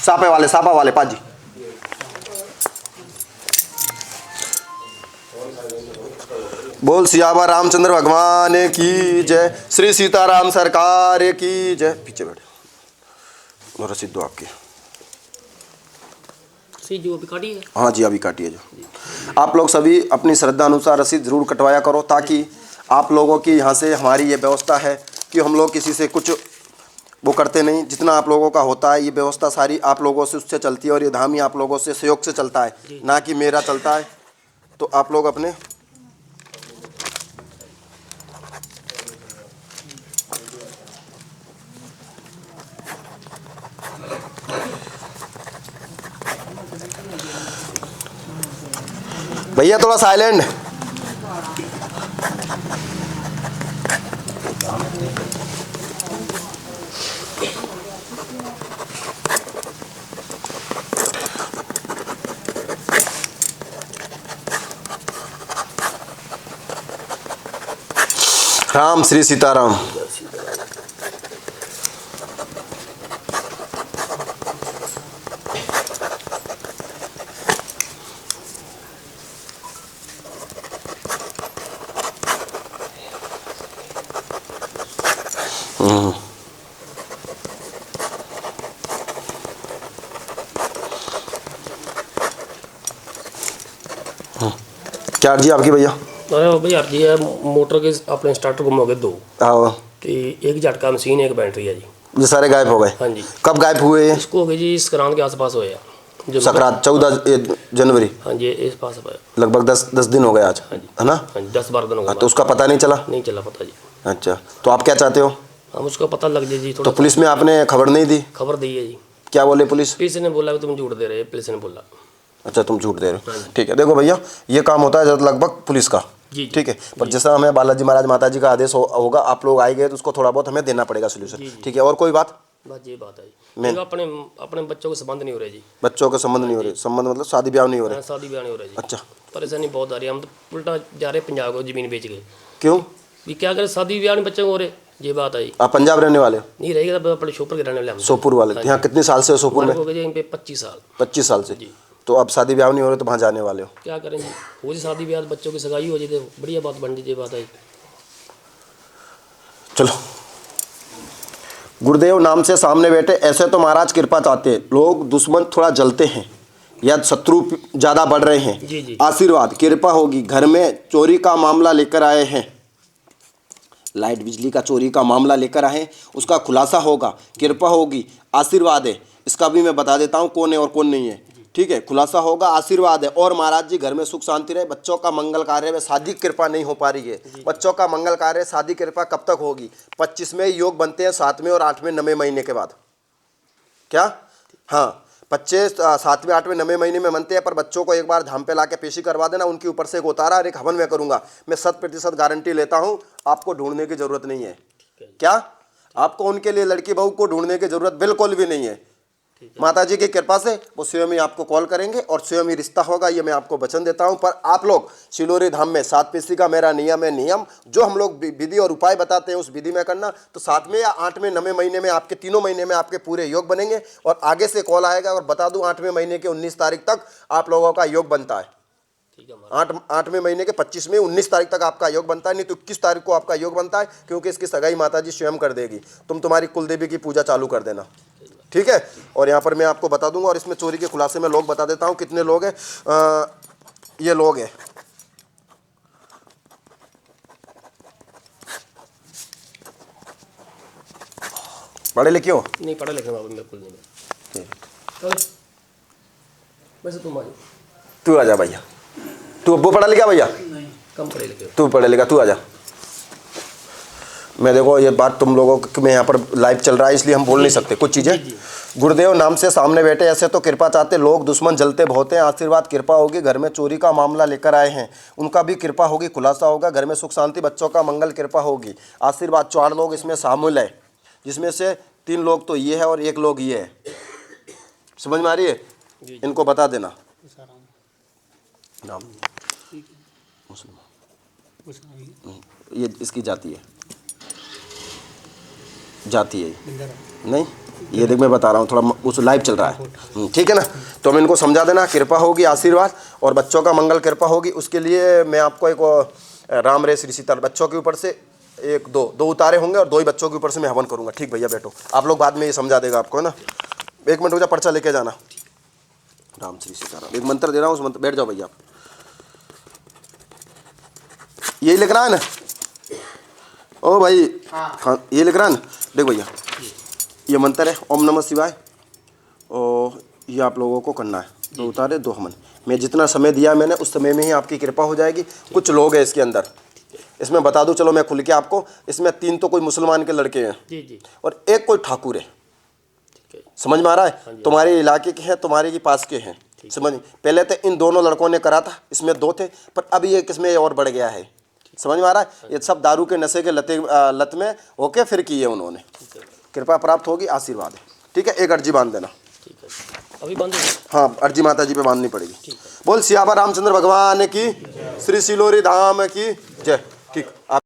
सापा वाले पाजी। बोल सियावर रामचंद्र भगवान की जय, श्री सीताराम सरकार की जय। पीछे बैठे, रसीद दो आपकी। जो अभी काटी है? हाँ जी अभी काटी है। जो आप लोग सभी अपनी श्रद्धा अनुसार रसीद जरूर कटवाया करो, ताकि आप लोगों की यहाँ से हमारी ये व्यवस्था है कि हम लोग किसी से कुछ वो करते नहीं। जितना आप लोगों का होता है ये व्यवस्था सारी आप लोगों से उससे चलती है, और ये धाम ही आप लोगों से सहयोग से चलता है, ना कि मेरा चलता है। तो आप लोग अपने भैया थोड़ा साइलेंट। राम श्री सीताराम। क्या अर्जी आपकी भैया? अरे भैया अर्जी है, मोटर के अपने स्टार्टर गुम हो गए 2। हाँ तो एक झटका मशीन, एक बैटरी है जी। ये सारे गायब हो गए? हाँ जी। कब गायब हुए? इसको हो गई जी संक्रांत के आसपास होया, संक्रांत 14 जनवरी। हाँ जी इस पास होया। लगभग 10 दिन हो गए आज, हाँ जी। है ना? हाँ जी 10-12 दिन हो गए। तो उसका पता नहीं चला? नहीं चला पता जी। अच्छा, तो आप क्या चाहते हो? हम उसका पता लग जाए जी तो थोड़ा। पुलिस में आपने खबर नहीं दी? खबर दी है जी। क्या बोले पुलिस? पुलिस ने बोला कि तुम झूठ दे रहे, पुलिस ने बोला। अच्छा तुम झूठ दे रहे हो, ठीक है। देखो भैया ये काम होता है लगभग पुलिस का, ठीक है, पर जैसा हमें बालाजी महाराज माता जी का आदेश होगा, आप लोग आए गए तो उसको थोड़ा बहुत हमें देना पड़ेगा सोल्यूशन, ठीक है। और कोई बात? बस ये बात है, अपने अपने बच्चों के संबंध नहीं हो रहे जी। बच्चों के संबंध नहीं हो रहे? संबंध मतलब शादी ब्याह नहीं हो रहे? शादी ब्याह नहीं हो रहा जी। अच्छा, परेशानी बहुत आ रही है, हम तो उल्टा जा रहे पंजाब को जमीन बेच के। क्यों? भी क्या करें, शादी ब्याह नहीं बच्चों को हो रहे, ये बात आई। आप पंजाब रहने वाले हो? नहीं रहेगा तो अपने शोपुर के रहने वाले हम। सोपुर वाले? यहाँ कितने साल से हो सोपुर में? हो गए जी 25 साल। 25 साल से? तो अब शादी ब्याह नहीं हो रहे तो वहाँ जाने वाले हो? क्या करें जी, हो जी शादी ब्याह, बच्चों की सगाई हो जाए तो बढ़िया बात बन जाए, बात आई। चलो, गुरुदेव नाम से सामने बैठे, ऐसे तो महाराज कृपा चाहते हैं, लोग दुश्मन थोड़ा जलते हैं या शत्रु ज़्यादा बढ़ रहे हैं। जी जी। आशीर्वाद कृपा होगी। घर में चोरी का मामला लेकर आए हैं, लाइट बिजली का चोरी का मामला लेकर आए हैं, उसका खुलासा होगा, कृपा होगी, आशीर्वाद है। इसका भी मैं बता देता हूँ कौन है और कौन नहीं है, ठीक है। खुलासा होगा, आशीर्वाद है। और महाराज जी घर में सुख शांति रहे। बच्चों का मंगल कार्य में शादी कृपा नहीं हो पा रही है, बच्चों का मंगल कार्य शादी कृपा कब तक होगी? 25 में योग बनते हैं, 7वें और 8वें 9वें महीने के बाद। क्या? हाँ 25 7वें 8वें 9वें महीने में बनते हैं, पर बच्चों को एक बार धाम पे लाके पेशी करवा देना, उनके ऊपर से एक उतारा और एक हवन मैं करूंगा। मैं 100% गारंटी लेता हूँ, आपको ढूंढने की जरूरत नहीं है। क्या? आपको उनके लिए लड़की बहू को ढूंढने की जरूरत बिल्कुल भी नहीं है। माता जी की कृपा से वो स्वयं ही आपको कॉल करेंगे और स्वयं ही रिश्ता होगा, ये मैं आपको वचन देता हूं। पर आप लोग शिलोरी धाम में 7 पेशी का मेरा नियम है, नियम जो हम लोग विधि और उपाय बताते हैं उस विधि में करना। तो 7वें या 8वें 9वें महीने में आपके तीनों महीने में आपके पूरे योग बनेंगे। और आगे से कॉल आएगा और बता दूं 8वें महीने के 19 तारीख तक आप लोगों का योग बनता है। 8वें महीने के 25 में 19 तारीख तक आपका योग बनता है, नहीं तो 21 तारीख को आपका योग बनता है, क्योंकि इसकी सगाई माता जी स्वयं कर देगी। तुम तुम्हारी कुलदेवी की पूजा चालू कर देना, ठीक है। और यहाँ पर मैं आपको बता दूंगा, और इसमें चोरी के खुलासे में लोग बता देता हूँ कितने लोग हैं। ये लोग हैं, पढ़े लिखे हो? नहीं पढ़ा लिखा बाबू बिल्कुल नहीं। वैसे तुम आ जाओ। तू आ जा भैया, तू अब्बू पढ़ा लिखा भैया? नहीं कम पढ़े लिखे। तू पढ़े लिखा, तू आ जा। मैं देखो ये बात तुम लोगों में यहाँ पर लाइव चल रहा है, इसलिए हम बोल नहीं सकते कुछ चीज़ें। गुरुदेव नाम से सामने बैठे, ऐसे तो कृपा चाहते, लोग दुश्मन जलते बहुत हैं, आशीर्वाद कृपा होगी। घर में चोरी का मामला लेकर आए हैं, उनका भी कृपा होगी, खुलासा होगा। घर में सुख शांति, बच्चों का मंगल कृपा होगी, आशीर्वाद। 4 लोग इसमें शामिल है, जिसमें से 3 लोग तो ये है और 1 लोग ये है। समझ में आ रही है? इनको बता देना नाम। ये इसकी जाति है। जाती है ये? नहीं, ये देख मैं बता रहा हूँ, थोड़ा उस लाइव चल रहा है। ठीक है ना, तो हम इनको समझा देना, कृपा होगी, आशीर्वाद और बच्चों का मंगल कृपा होगी। उसके लिए मैं आपको एक राम रे श्री सीता बच्चों के ऊपर से एक दो उतारे होंगे और 2 ही बच्चों के ऊपर से मैं हवन करूँगा। ठीक भैया बैठो, आप लोग बाद में ये समझा देगा आपको, है ना। 1 मिनट हो जा, पर्चा लेके जाना। राम श्री सीताराम, एक मंत्र दे रहा हूँ, उस मंत्र बैठ जाओ भैया। यही लिख रहा है ना ओ भाई? हाँ ये लिख रहा है ना, देख भैया ये मंत्र है, ओम नमः शिवाय, और ये आप लोगों को करना है। 2 उतारे 2 हवन। मैं जितना समय दिया मैंने उस समय में ही आपकी कृपा हो जाएगी। कुछ लोग हैं इसके अंदर, इसमें बता दूं, चलो मैं खुल के आपको, इसमें 3 तो कोई मुसलमान के लड़के हैं जी जी। और एक कोई ठाकुर है। समझ में आ रहा है? तुम्हारे इलाके के हैं, तुम्हारे के पास के हैं। समझ, पहले तो इन दोनों लड़कों ने करा था, इसमें 2 थे, पर अब ये किसमें और बढ़ गया है। समझ में आ रहा है? ये सब दारू के नशे के लत में होके फिर किए उन्होंने। कृपा प्राप्त होगी, आशीर्वाद है। ठीक है, एक अर्जी बांध देना। ठीक है, अभी बंद हो गया? हाँ, अर्जी माता जी पे बांधनी पड़ेगी। बोल सियावर रामचंद्र भगवान की, श्री सिलोरी धाम की जय। ठीक, आप